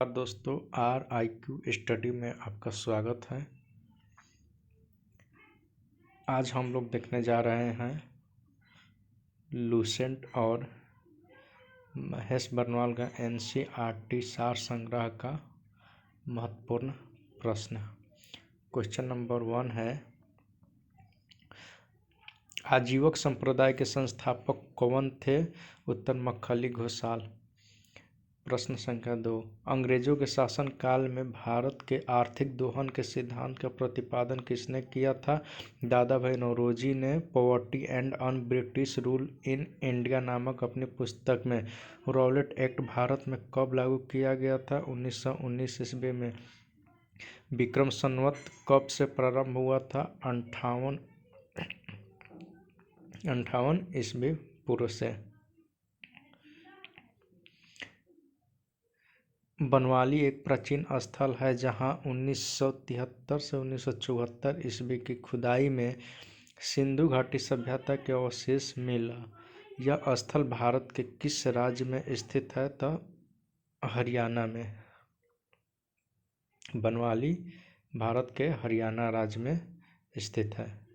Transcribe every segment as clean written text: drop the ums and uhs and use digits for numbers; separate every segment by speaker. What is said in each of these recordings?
Speaker 1: दोस्तों, RIQ study में आपका स्वागत है। आज हम लोग देखने जा रहे हैं लुसेंट और महेश बर्नवाल का NCERT सार संग्रह का महत्वपूर्ण प्रश्न। क्वेश्चन नंबर 1 है, आजीवक संप्रदाय के संस्थापक कौन थे? उत्तर मक्खली घोषाल। प्रश्न संख्या 2, अंग्रेजों के शासन काल में भारत के आर्थिक दोहन के सिद्धांत का प्रतिपादन किसने किया था? दादा भाई नौरोजी ने poverty and un British rule in India नामक अपनी पुस्तक में। रॉलेट एक्ट भारत में कब लागू किया गया था? 1919 ईस्वी में। विक्रम संवत कब से प्रारंभ हुआ था? 58 ईस्वी पूर्व से। बनवाली एक प्राचीन स्थल है जहां 1973 से 1974 ईस्वी की खुदाई में सिंधु घाटी सभ्यता के अवशेष मिला। यह स्थल भारत के किस राज्य में स्थित है? तो हरियाणा में। बनवाली भारत के हरियाणा राज्य में स्थित है।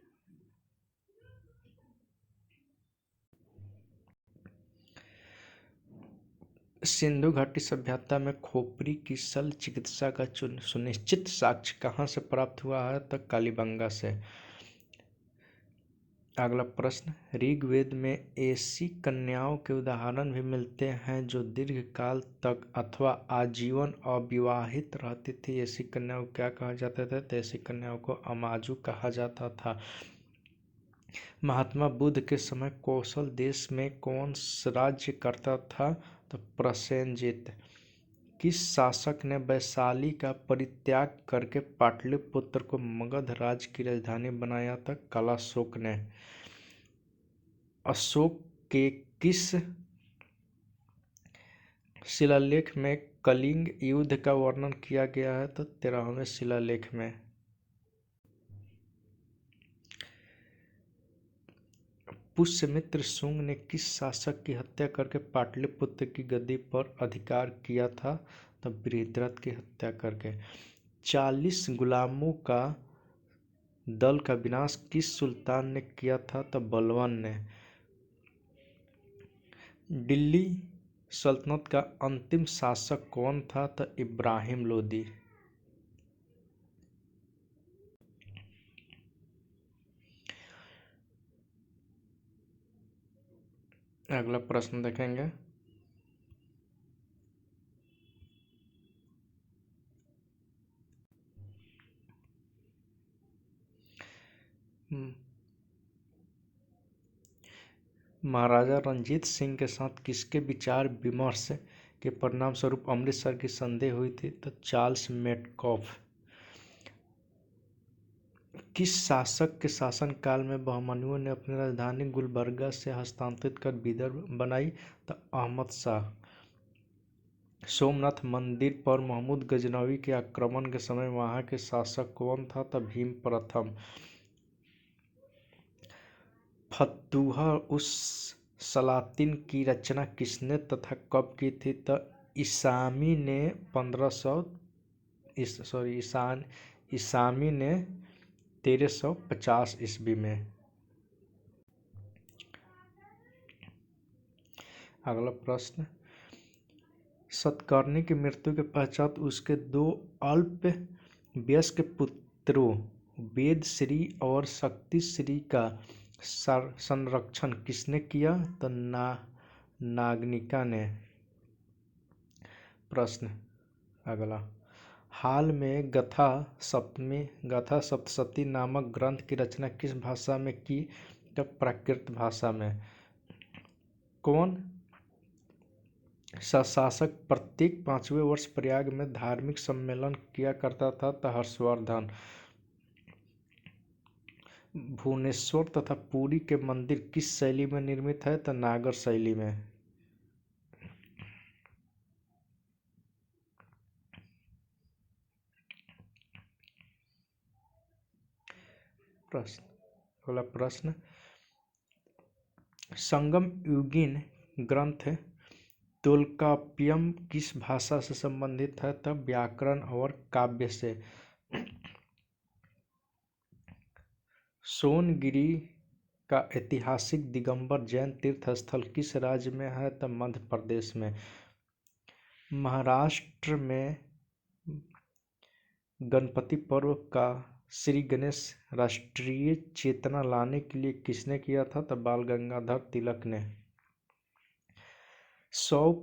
Speaker 1: सिंधु घाटी सभ्यता में खोपड़ी की शल्य चिकित्सा का सुनिश्चित साक्ष्य कहाँ से प्राप्त हुआ है? तो कालीबंगा से। अगला प्रश्न, ऋग्वेद में ऐसी कन्याओं के उदाहरण भी मिलते हैं जो दीर्घ काल तक अथवा आजीवन अविवाहित रहती थी। ऐसी कन्याओं को क्या कहा जाता था? तो ऐसी कन्याओं को अमाजु कहा जाता था। महात्मा बुद्ध के समय कौशल देश में कौन राज्य करता था? तो प्रसेनजित। किस शासक ने वैशाली का परित्याग करके पाटलिपुत्र को मगध राज्य की राजधानी बनाया था? कालाशोक ने। अशोक के किस शिलालेख में कलिंग युद्ध का वर्णन किया गया है? तो 13वें शिलालेख में। पुष्यमित्र शुंग ने किस शासक की हत्या करके पाटलिपुत्र की गद्दी पर अधिकार किया था? तो बृहद्रथ की हत्या करके। 40 गुलामों का दल का विनाश किस सुल्तान ने किया था? तो बलवान ने। दिल्ली सल्तनत का अंतिम शासक कौन था? तो इब्राहिम लोदी। अगला प्रश्न देखेंगे, महाराजा रणजीत सिंह के साथ किसके विचार विमर्श के परिणाम स्वरूप अमृतसर की संधि हुई थी? तो चार्ल्स मेटकॉफ। किस शासक के शासनकाल में बहमनियों ने अपनी राजधानी गुलबर्गा से हस्तांतरित कर विदर्भ बनाई? तो अहमद शाह। सोमनाथ मंदिर पर महमूद गजनवी के आक्रमण के समय वहां के शासक कौन था? तो भीम प्रथम। फतुहा उस सलातिन की रचना किसने तथा कब की थी? तो ईसामी ने 1350 ईस्वी में। अगला प्रश्न, सतकर्णी की मृत्यु के पश्चात उसके 2 अल्प वयस्क पुत्रों वेदश्री और शक्तिश्री का संरक्षण किसने किया? तो नागनिका ने। प्रश्न अगला, हाल में गाथा सप्तशती नामक ग्रंथ की रचना किस भाषा में की? तो प्राकृत भाषा में। कौन शासक प्रत्येक 5वें वर्ष प्रयाग में धार्मिक सम्मेलन किया करता था? तो हर्षवर्धन। भुवनेश्वर तथा पुरी के मंदिर किस शैली में निर्मित है? तो नागर शैली में। अगला प्रश्न, संगम युगीन ग्रंथ तोल्काप्पियम किस भाषा से संबंधित है? तब व्याकरण और काव्य से। सोनगिरी का ऐतिहासिक दिगंबर जैन तीर्थ स्थल किस राज्य में है? तब मध्य प्रदेश में। महाराष्ट्र में गणपति पर्व का श्री गणेश राष्ट्रीय चेतना लाने के लिए किसने किया था? तब बाल गंगाधर तिलक ने। सर्व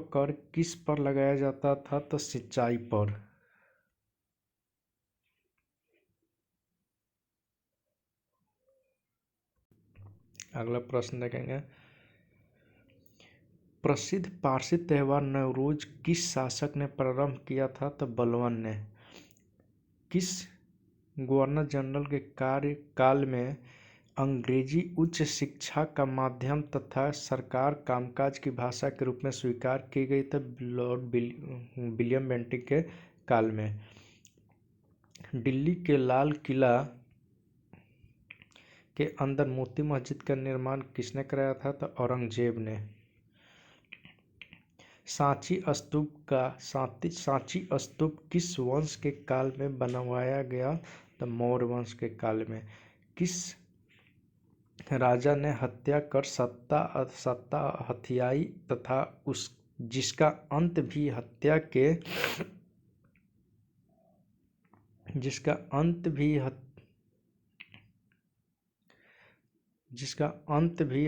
Speaker 1: कर किस पर लगाया जाता था? तो सिंचाई पर। अगला प्रश्न देखेंगे, प्रसिद्ध पारसी त्योहार नवरोज किस शासक ने प्रारंभ किया था? तो बलबन ने। किस गवर्नर जनरल के कार्यकाल में अंग्रेजी उच्च शिक्षा का माध्यम तथा सरकार कामकाज की भाषा के रूप में स्वीकार की गई? तब लॉर्ड विलियम बेंटिक के काल में। दिल्ली के लाल किला के अंदर मोती मस्जिद का निर्माण किसने कराया था? तो औरंगजेब ने। सांची स्तूप किस वंश के काल में बनवाया गया? तो मौर्य वंश के काल में। किस राजा ने हत्या कर सत्ता हथियाई तथा जिसका अंत भी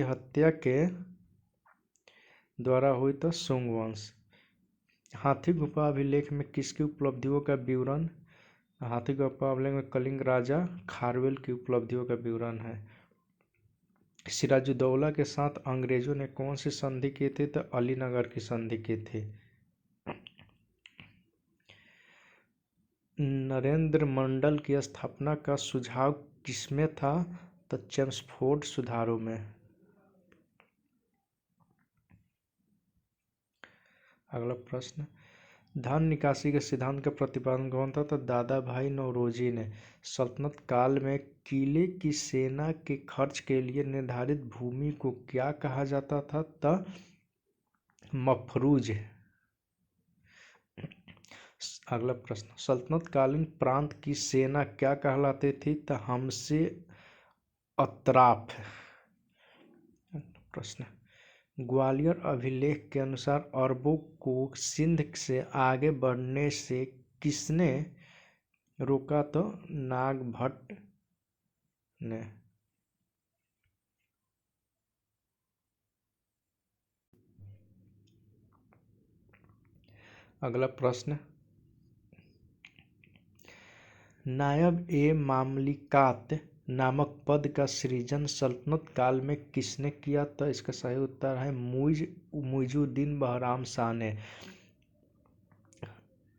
Speaker 1: हत्या के द्वारा हुई? तो शुंग वंश। हाथी गुफा अभिलेख में किसकी उपलब्धियों का विवरण? हाथी गुफा अभिलेख में कलिंग राजा खारवेल की उपलब्धियों का विवरण है। सिराजुद्दौला के साथ अंग्रेजों ने कौन सी संधि की थी? तो अलीनगर की संधि की थी। नरेंद्र मंडल की स्थापना का सुझाव किसमें था? तो चेम्सफोर्ड सुधारों में। अगला प्रश्न, धन निकासी के सिद्धांत का प्रतिपादन कौन था? तो दादा भाई नौरोजी ने। सल्तनत काल में किले की सेना के खर्च के लिए निर्धारित भूमि को क्या कहा जाता था? तो मफरूज। अगला प्रश्न, सल्तनत कालीन प्रांत की सेना क्या कहलाती थी? तो हमसे अतराफ। प्रश्न, ग्वालियर अभिलेख के अनुसार अरबों को सिंध से आगे बढ़ने से किसने रोका? तो नागभट्ट ने। अगला प्रश्न, नायब ए मामलिकात नामक पद का सृजन सल्तनत काल में किसने किया? तो इसका सही उत्तर है मुइजुद्दीन बहराम शाह ने।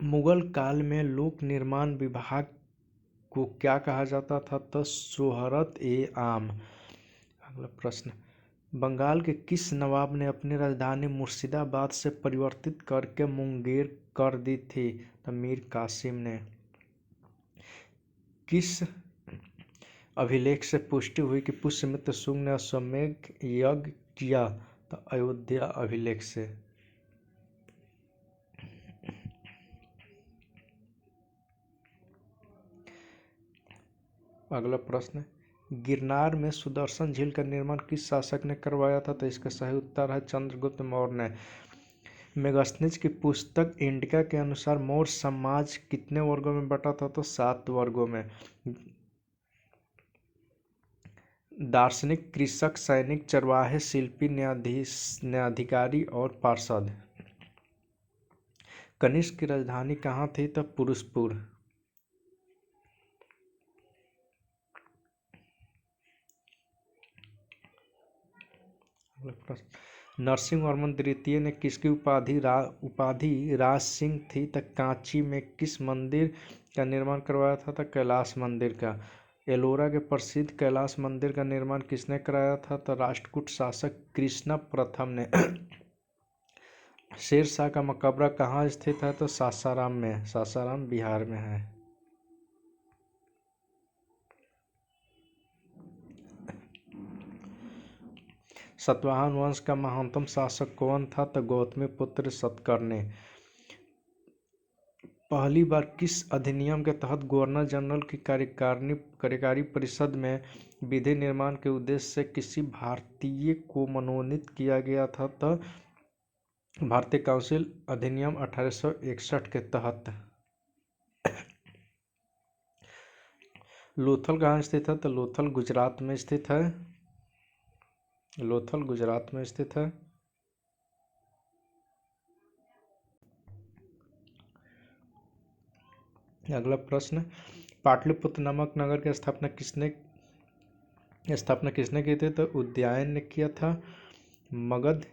Speaker 1: मुगल काल में लोक निर्माण विभाग को क्या कहा जाता था? तो शोहरत ए आम। अगला प्रश्न, बंगाल के किस नवाब ने अपनी राजधानी मुर्शिदाबाद से परिवर्तित करके मुंगेर कर दी थी? तो मीर कासिम ने। किस अभिलेख से पुष्टि हुई कि पुष्यमित्र शुंग ने अश्वमेध यज्ञ किया? तो अयोध्या अभिलेख से। अगला प्रश्न, गिरनार में सुदर्शन झील का निर्माण किस शासक ने करवाया था? तो इसका सही उत्तर है चंद्रगुप्त मौर्य ने। मेगास्थनीज की पुस्तक इंडिका के अनुसार मौर्य समाज कितने वर्गों में बटा था? तो 7 वर्गों में। दार्शनिक, कृषक, सैनिक, चरवाहे, शिल्पी, न्यायाधिकारी और पार्षद। कनिष्क की राजधानी कहाँ थी? तो पुरुषपुर। नरसिंहवर्मन द्वितीय ने किसकी उपाधि राज सिंह थी? तो कांची में किस मंदिर का निर्माण करवाया था? तो कैलाश मंदिर का। एलोरा के प्रसिद्ध कैलाश मंदिर का निर्माण किसने कराया था? तो राष्ट्रकूट शासक कृष्ण प्रथम ने। शेर शाह का मकबरा कहाँ स्थित है? तो सासाराम में। सासाराम बिहार में है। सातवाहन वंश का महानतम शासक कौन था? तो गौतमीपुत्र सातकर्णी। पहली बार किस अधिनियम के तहत गवर्नर जनरल की कार्यकारी परिषद में विधि निर्माण के उद्देश्य से किसी भारतीय को मनोनीत किया गया था? तो भारतीय काउंसिल अधिनियम 1861 के तहत। लोथल कहाँ स्थित है? तो लोथल गुजरात में स्थित है। लोथल गुजरात में स्थित है। अगला प्रश्न, पाटलिपुत्र नामक नगर की स्थापना किसने की थी? तो उदयन ने किया था। मगध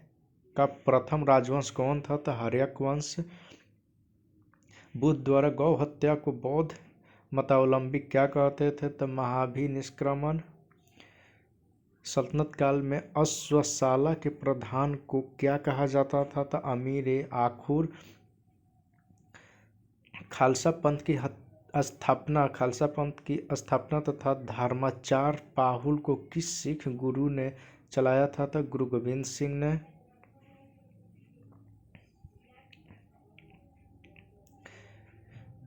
Speaker 1: का प्रथम राजवंश कौन था? तो हर्यक वंश। बुद्ध द्वारा गौ हत्या को बौद्ध मतावलंबी क्या कहते थे? तो महाभिनिष्क्रमण। सल्तनत काल में अश्वशाला के प्रधान को क्या कहा जाता था? तो अमीर आखुर। खालसा पंथ की स्थापना तथा धर्माचार पाहुल को किस सिख गुरु ने चलाया था? तो गुरु गोविंद सिंह ने।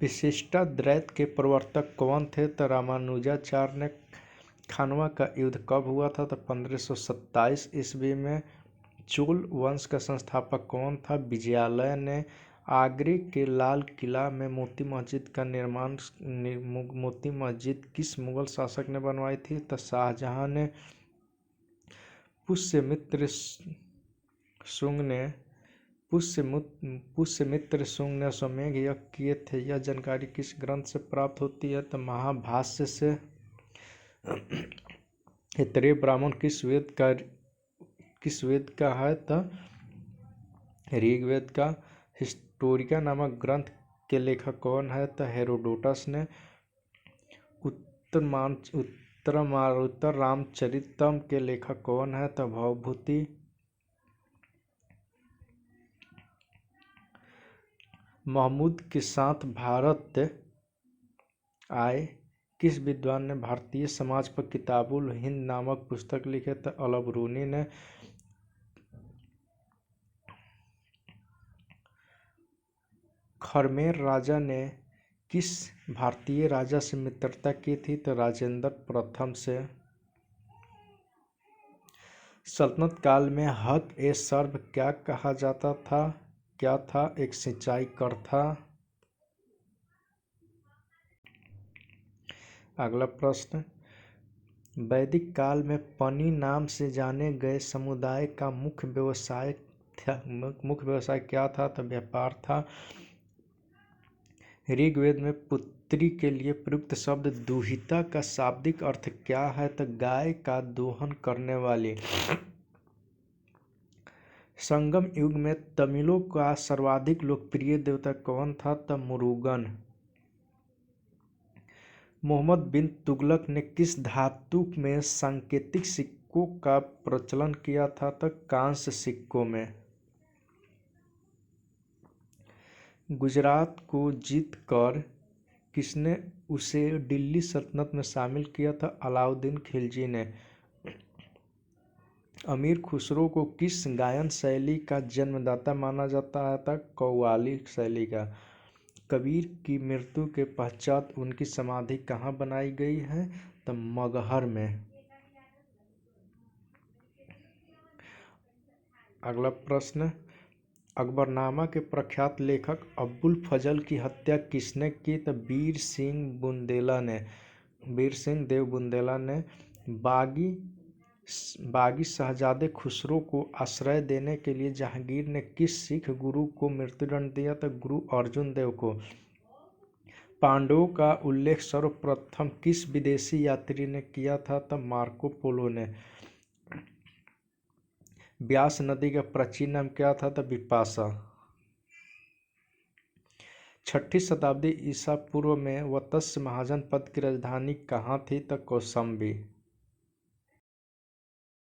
Speaker 1: विशिष्टाद्वैत के प्रवर्तक कौन थे? तो रामानुजाचार्य ने। खानवा का युद्ध कब हुआ था? तो 1527 ईस्वी में। चोल वंश का संस्थापक कौन था? विजयालय ने। आगरे के लाल किला में मोती मस्जिद किस मुगल शासक ने बनवाई थी? तो शाहजहां ने। पुष्यमित्र शुंग ने अश्वमेध यज्ञ किए थे। यह जानकारी किस ग्रंथ से प्राप्त होती है? तो महाभाष्य से। ऐतरेय ब्राह्मण किस वेद का है? तो ऋग्वेद का। हिस्टोरिका नामक ग्रंथ के लेखक कौन है? तो हेरोडोटस ने। उत्तर रामचरितम के लेखक कौन है? तो भवभूति। महमूद के साथ भारत आए किस विद्वान ने भारतीय समाज पर किताबुल हिंद नामक पुस्तक लिखे? तो अलबरूनी ने। खरमेर राजा ने किस भारतीय राजा से मित्रता की थी? तो राजेंद्र प्रथम से। सल्तनत काल में हक ए सर्व क्या कहा जाता था? क्या था? एक सिंचाई कर था। अगला प्रश्न, वैदिक काल में पनी नाम से जाने गए समुदाय का मुख्य व्यवसाय क्या था? तो व्यापार था। ऋग्वेद में पुत्री के लिए प्रयुक्त शब्द दुहिता का शाब्दिक अर्थ क्या है? तो गाय का दोहन करने वाली। संगम युग में तमिलों का सर्वाधिक लोकप्रिय देवता कौन था? तो मुरुगन। मोहम्मद बिन तुगलक ने किस धातु में सांकेतिक सिक्कों का प्रचलन किया था? तो कांस्य सिक्कों में। गुजरात को जीतकर किसने उसे दिल्ली सल्तनत में शामिल किया था? अलाउद्दीन खिलजी ने। अमीर खुसरो को किस गायन शैली का जन्मदाता माना जाता है? कव्वाली शैली का। कबीर की मृत्यु के पश्चात उनकी समाधि कहाँ बनाई गई है? तो मगहर में। अगला प्रश्न, अकबरनामा के प्रख्यात लेखक अबुल फजल की हत्या किसने की? तो वीर सिंह देव बुंदेला ने। बागी शहजादे खुसरो को आश्रय देने के लिए जहांगीर ने किस सिख गुरु को मृत्युदंड दिया? तो गुरु अर्जुन देव को। पांडवों का उल्लेख सर्वप्रथम किस विदेशी यात्री ने किया था? तो मार्को पोलो ने। व्यास नदी का प्राचीन नाम क्या था? तो विपाशा। 6ठी शताब्दी ईसा पूर्व में वत्स महाजनपद की राजधानी कहाँ थी? तो कौशाम्बी।